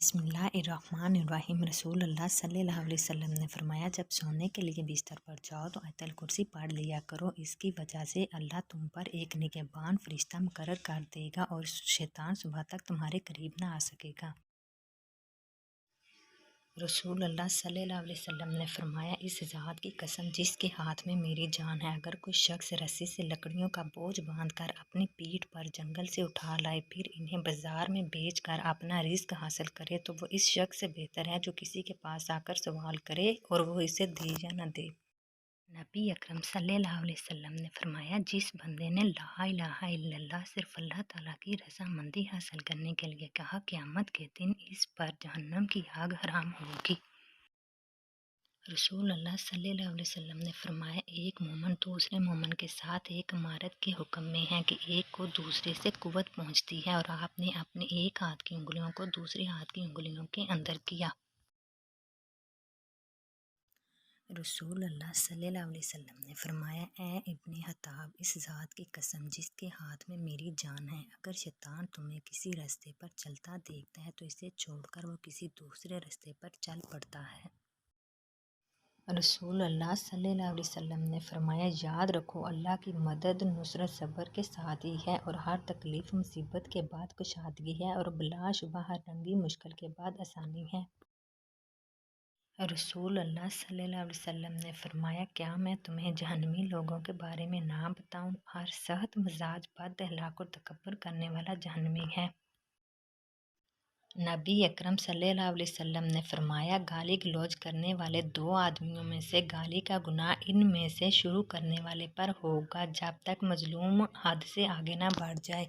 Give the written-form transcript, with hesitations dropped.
بسم اللہ الرحمن الرحیم۔ رسول اللہ صلی اللہ علیہ وسلم نے فرمایا، جب سونے کے لیے بستر پر جاؤ تو آیت الکرسی پڑھ لیا کرو۔ اس کی وجہ سے اللہ تم پر ایک نگہبان فرشتہ مقرر کر دے گا اور شیطان صبح تک تمہارے قریب نہ آ سکے گا۔ رسول اللہ صلی اللہ علیہ وسلم نے فرمایا، اس ذات کی قسم جس کے ہاتھ میں میری جان ہے، اگر کوئی شخص رسی سے لکڑیوں کا بوجھ باندھ کر اپنی پیٹھ پر جنگل سے اٹھا لائے، پھر انہیں بازار میں بیچ کر اپنا رزق حاصل کرے، تو وہ اس شخص سے بہتر ہے جو کسی کے پاس آ کر سوال کرے اور وہ اسے دے یا نہ دے۔ نبی اکرم صلی اللہ علیہ وسلم نے فرمایا، جس بندے نے لا الہ الا اللہ صرف اللہ تعالیٰ کی رضامندی حاصل کرنے کے لیے کہا، قیامت کے دن اس پر جہنم کی آگ حرام ہوگی۔ رسول اللہ صلی اللہ علیہ وسلم نے فرمایا، ایک مومن دوسرے مومن کے ساتھ ایک امارت کے حکم میں ہے کہ ایک کو دوسرے سے قوت پہنچتی ہے، اور آپ نے اپنے ایک ہاتھ کی انگلیوں کو دوسرے ہاتھ کی انگلیوں کے اندر کیا۔ رسول اللہ صلی اللہ علیہ وسلم نے فرمایا، اے ابن خطاب، اس ذات کی قسم جس کے ہاتھ میں میری جان ہے، اگر شیطان تمہیں کسی راستے پر چلتا دیکھتا ہے تو اسے چھوڑ کر وہ کسی دوسرے راستے پر چل پڑتا ہے۔ رسول اللہ صلی اللہ علیہ وسلم نے فرمایا، یاد رکھو، اللہ کی مدد نصرت صبر کے ساتھ ہی ہے، اور ہر تکلیف مصیبت کے بعد کشادگی ہے، اور بلا شبہ ہر رنگی مشکل کے بعد آسانی ہے۔ رسول اللہ صلی اللہ علیہ وسلم نے فرمایا، کیا میں تمہیں جہنمی لوگوں کے بارے میں نہ بتاؤں؟ ہر سخت مزاج، بد اخلاق اور تکبر کرنے والا جہنمی ہے۔ نبی اکرم صلی اللہ علیہ وسلم نے فرمایا، گالی گلوچ کرنے والے دو آدمیوں میں سے گالی کا گناہ ان میں سے شروع کرنے والے پر ہوگا جب تک مظلوم حد سے آگے نہ بڑھ جائے۔